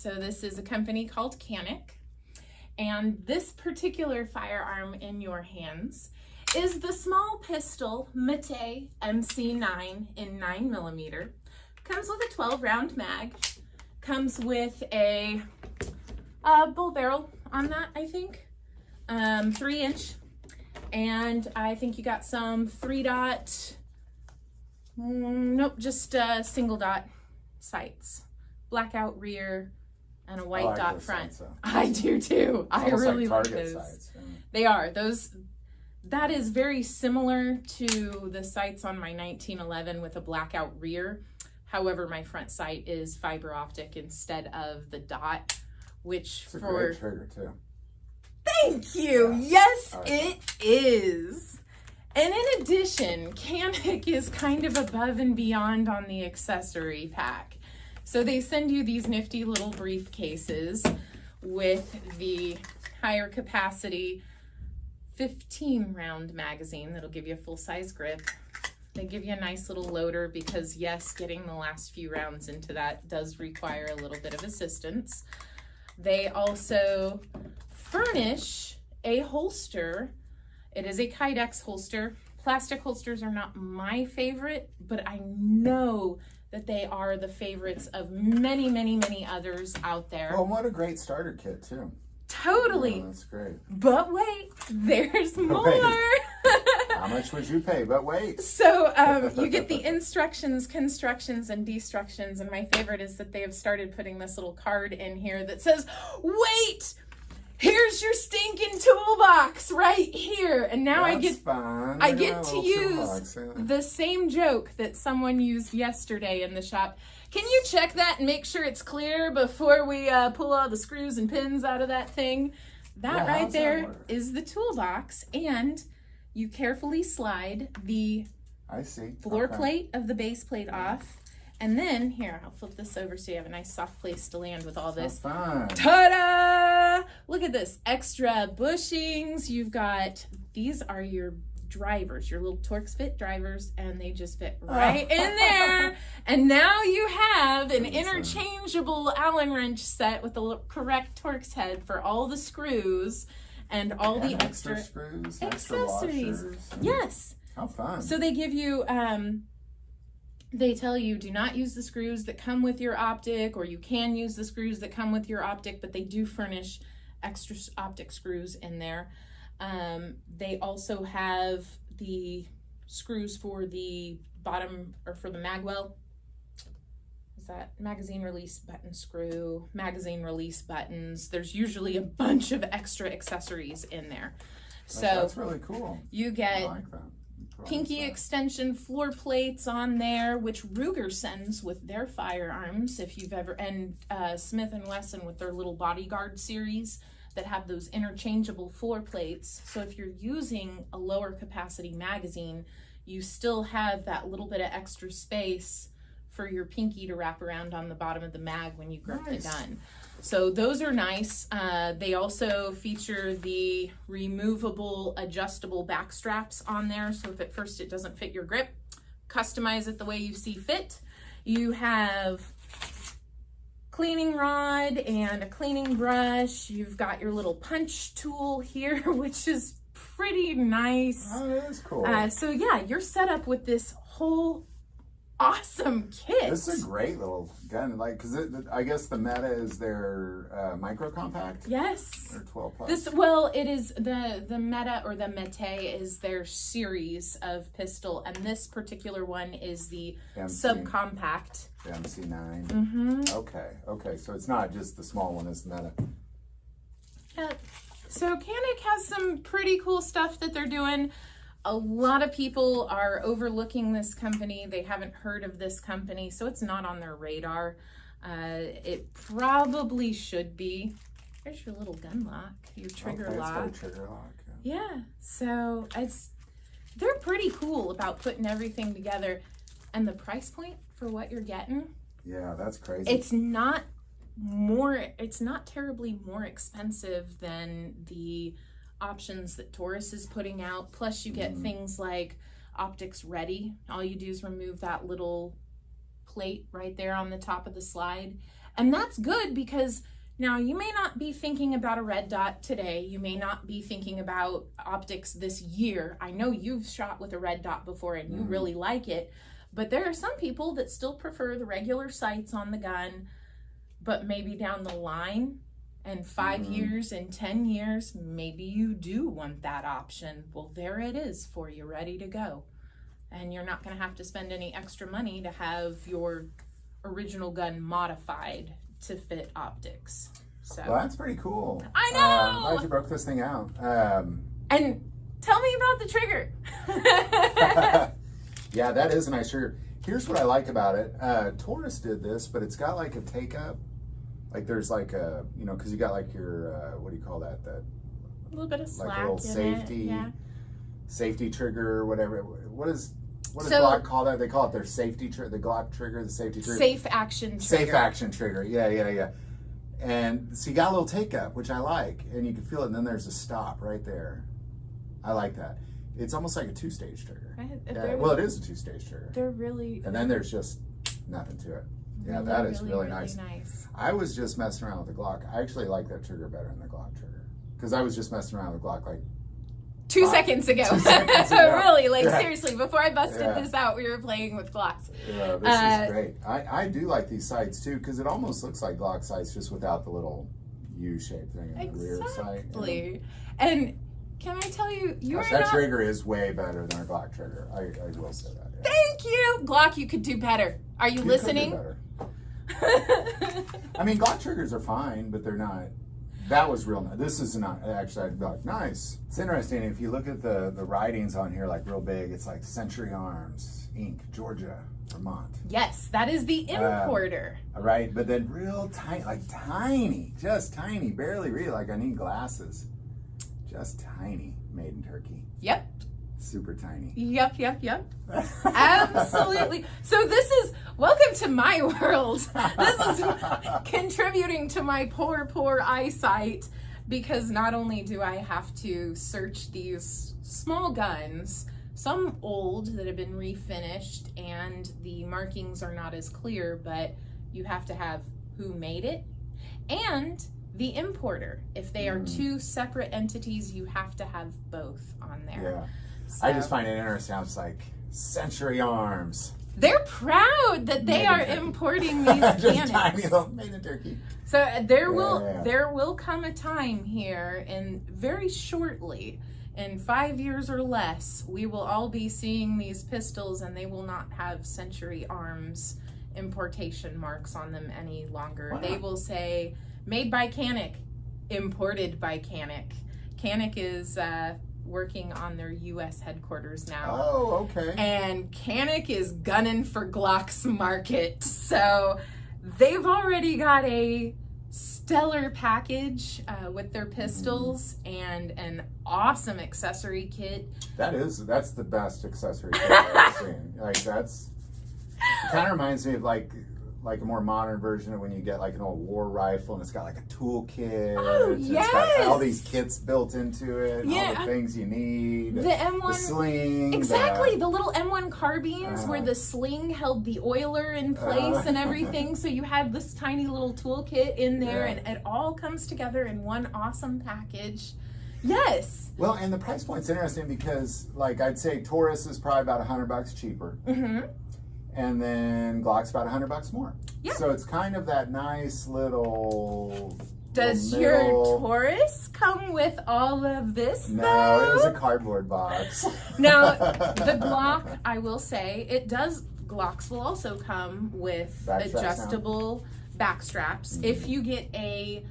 So this is a company called Canic. And this particular firearm in your hands is the small pistol Mate MC9 in 9mm. Comes with a 12 round mag. Comes with a bull barrel on that, I think. 3-inch. And I think you got some 3-dot, nope, just single dot sights. Blackout rear and a white dot front. Sights, I do too. I really like those. Sights, yeah. They are. That is very similar to the sights on my 1911 with a blackout rear. However, my front sight is fiber optic instead of the dot, which it's a great trigger too. Thank you. Yes, it is. And in addition, Canic is kind of above and beyond on the accessory pack. So they send you these nifty little briefcases with the higher capacity 15 round magazine that'll give you a full size grip. They give you a nice little loader because yes, getting the last few rounds into that does require a little bit of assistance. They also furnish a holster. It is a Kydex holster. Plastic holsters are not my favorite, but I know that they are the favorites of many, many, many others out there. Oh, what a great starter kit too. Totally. Yeah, that's great. But wait, there's more. How much would you pay? But wait. So you get the instructions, constructions, and destructions. And my favorite is that they have started putting this little card in here that says, wait, here's your stinking toolbox right here. And now I get to use the same joke that someone used yesterday in the shop. Can you check that and make sure it's clear before we pull all the screws and pins out of that thing? That right there is the toolbox, and you carefully slide the floor plate of the base plate off. And then, here, I'll flip this over so you have a nice soft place to land with all this. Ta-da! Look at this. Extra bushings. You've got, these are your drivers, your little Torx fit drivers, and they just fit right in there. And now you have an interchangeable Allen wrench set with the correct Torx head for all the screws and all the extra screws, accessories. Yes. How fun. So they give you, they tell you do not use the screws that come with your optic, or you can use the screws that come with your optic, but they do furnish extra optic screws in there. They also have the screws for the bottom, or for the magwell. Is that magazine release button screw, magazine release buttons. There's usually a bunch of extra accessories in there. So that's really cool. You get I like that. pinky extension floor plates on there, which Ruger sends with their firearms. If you've ever, and Smith & Wesson with their little bodyguard series that have those interchangeable floor plates. So if you're using a lower capacity magazine, you still have that little bit of extra space for your pinky to wrap around on the bottom of the mag when you grip the gun. So those are nice. They also feature the removable adjustable back straps on there. So if at first it doesn't fit your grip, customize it the way you see fit. You have cleaning rod and a cleaning brush. You've got your little punch tool here, which is pretty nice. Oh, that is cool. So yeah, you're set up with this whole awesome kit. This is a great little gun, like, because I guess the Meta is their micro compact. Yes. Or 12 plus. It is the Meta, or the Mete is their series of pistol, and this particular one is the subcompact. The MC9. Mm-hmm. Okay. So it's not just the small one; it's the Meta. Yeah. So Canic has some pretty cool stuff that they're doing. A lot of people are overlooking this company. They haven't heard of this company, so it's not on their radar. It probably should be. There's your little gun lock, your trigger lock. It's got a trigger lock. Yeah, so they're pretty cool about putting everything together, and the price point for what you're getting. Yeah, that's crazy. It's not terribly more expensive than the options that Taurus is putting out. Plus you get things like optics ready. All you do is remove that little plate right there on the top of the slide, And that's good because now you may not be thinking about a red dot today. You may not be thinking about optics this year. I know you've shot with a red dot before and you really like it, but there are some people that still prefer the regular sights on the gun, but maybe down the line in 5 years, in 10 years, maybe you do want that option. Well, there it is for you, ready to go. And you're not going to have to spend any extra money to have your original gun modified to fit optics. So Well, that's pretty cool. I know. I'm glad you broke this thing out. And tell me about the trigger. Yeah, that is a nice trigger. Here's what I like about it. Taurus did this, but it's got like a take up. Like there's like a, you know, because you got like your, what do you call that? That A little bit of slack like a little in safety, it. Yeah. safety trigger or whatever. What does So- Glock call that? They call it their safety trigger, the Glock trigger, the safety trigger. Safe action trigger. Safe action trigger. Yeah. And so you got a little take up, which I like, and you can feel it. And then there's a stop right there. I like that. It's almost like a 2-stage trigger. Yeah, well, it is a 2-stage trigger. They're really. And then there's just nothing to it. Yeah, really, that is really, really really nice. nice. I was just messing around with the Glock. I actually like that trigger better than the Glock trigger because I was just messing around with the Glock like 2 seconds ago. 2 seconds ago. Really, like Yeah. seriously, before I busted Yeah. this out, we were playing with Glocks. Yeah, this is great. I do like these sights too because it almost looks like Glock sights just without the little U-shaped thing in the rear sight. Exactly. And can I tell you, you Gosh, are that not. trigger is way better than our Glock trigger. I will say that. Yeah. Thank you, Glock. You could do better. Are you You could do listening? better. I mean, Glock triggers are fine, but they're not. That was real nice. This is not actually. I'd be like, nice. It's interesting if you look at the writings on here, like real big. It's like Century Arms, Inc., Georgia, Vermont. Yes, that is the importer. Right, but then real tiny, like tiny, just tiny, barely read. Like I need glasses. Just tiny, made in Turkey. Yep. Super tiny. Yep. Absolutely. So this is, welcome to my world. This is contributing to my poor eyesight because not only do I have to search these small guns, some old that have been refinished and the markings are not as clear, but you have to have who made it and the importer. If they are two separate entities, you have to have both on there. Yeah. So, I just find it interesting. I was like, Century Arms. they're proud that they Made in are Turkey. importing these Just tiny cannons. little made in Turkey. So there Yeah. will come a time here, and very shortly, in 5 years or less, we will all be seeing these pistols, and they will not have Century Arms importation marks on them any longer. Wow. They will say made by Canik, imported by Canik. Canik is working on their U.S. headquarters now. Oh, okay. And Canik is gunning for Glock's market. So they've already got a stellar package with their pistols and an awesome accessory kit. That's the best accessory kit I've ever seen. Like it kind of reminds me of like a more modern version of when you get like an old war rifle and it's got like a tool kit. Oh, It's got all yes! these kits built into it. And all Yeah. the things you need. The M1. The sling. Exactly, the little M1 carbines where Uh-huh. the sling held the oiler in place and everything. So you had this tiny little toolkit in there, Yeah. and it all comes together in one awesome package. Yes. Well, and the price point's interesting because, like, I'd say Taurus is probably about $100 cheaper, Mm-hmm. and then Glock's about $100 more. Yeah. So it's kind of that nice little. Does little your middle- Taurus come with all of this? No, though? it was a cardboard box. Now, the Glock, I will say, Glocks will also come with Back straps now. adjustable back straps. If you get a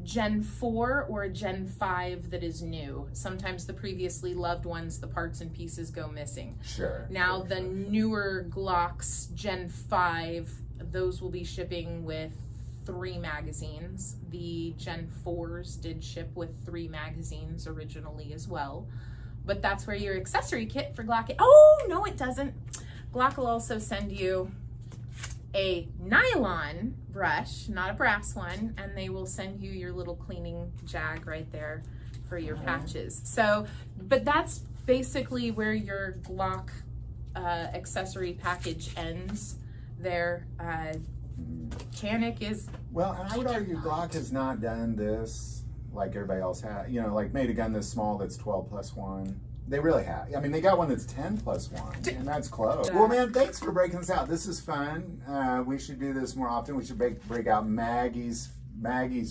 Gen 4 or a Gen 5 that is new, sometimes the previously loved ones, the parts and pieces go missing. Sure. Now, sure, the sure. newer Glocks Gen 5, those will be shipping with 3 magazines. The Gen 4s did ship with 3 magazines originally as well. But that's where your accessory kit for Glock. Oh, no, it doesn't. Glock will also send you a nylon brush, not a brass one, and they will send you your little cleaning jag right there for your patches. So, but that's basically where your Glock accessory package ends there. Canik is... Well, and I would argue Glock has not done this like everybody else has. You know, like made a gun this small that's 12+1. They really have. I mean, they got one that's 10+1, and that's close. Well, man, thanks for breaking this out. This is fun. We should do this more often. We should break out Maggie's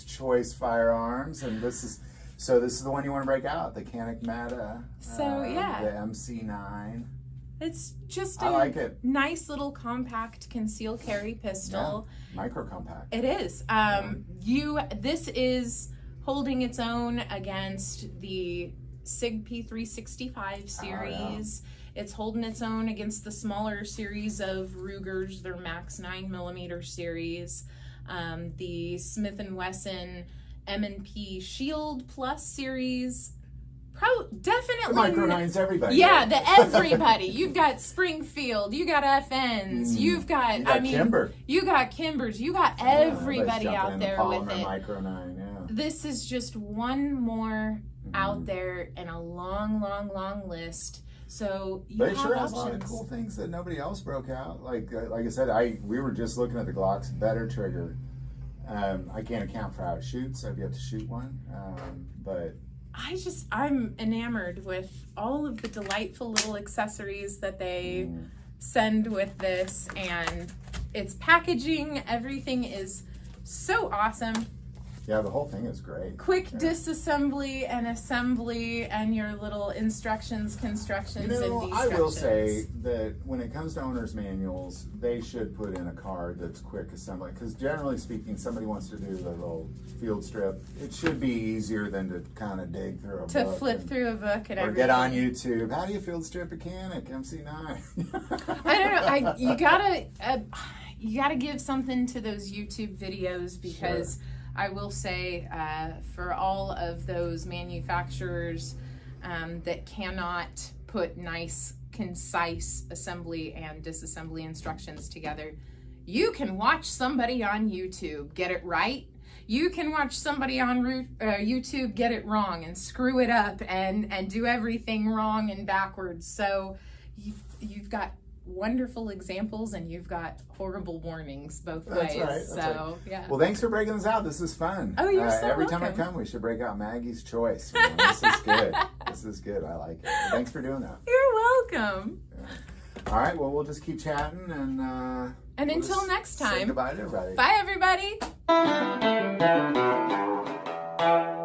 Choice firearms, and this is the one you want to break out, the Canik Meta. So yeah, the MC9. It's just I like it. Nice little compact concealed carry pistol. Yeah, micro compact. It is. This is holding its own against the SIG P365 series. It's holding its own against the smaller series of Rugers, their Max 9mm series. The Smith & Wesson M&P Shield Plus series. Definitely. The Micro 9's everybody. Yeah, the everybody. You've got Springfield, you got FNs, you've got, Kimber. You got Kimbers, you got everybody out there with it. Micro 9, yeah. This is just one more out there in a long, long, long list. So you but it have sure options. has a lot of cool things that nobody else broke out. Like I said, we were just looking at the Glock's better trigger. I can't account for how it shoots. I've yet to shoot one, but I'm enamored with all of the delightful little accessories that they send with this, and its packaging, everything is so awesome. Yeah, the whole thing is great. Quick disassembly and assembly, and your little instructions, constructions, and destructions. I will say that when it comes to owner's manuals, they should put in a card that's quick assembly. Because generally speaking, somebody wants to do the little field strip. It should be easier than to kind of dig through a book. To flip through a book and or everything. get on YouTube. How do you field strip a Canik MC9? I don't know. You gotta give something to those YouTube videos, because I will say, for all of those manufacturers that cannot put nice, concise assembly and disassembly instructions together, you can watch somebody on YouTube get it right. You can watch somebody on YouTube get it wrong and screw it up and do everything wrong and backwards. So you've got wonderful examples and you've got horrible warnings both ways. That's right. Yeah. Well, thanks for breaking this out. This is fun. Oh, you're so every welcome. time I come, we should break out Maggie's Choice. Man. This is good. This is good. I like it. Thanks for doing that. You're welcome. Yeah. All right. Well, we'll just keep chatting and until next time. Say goodbye to everybody. Bye, everybody.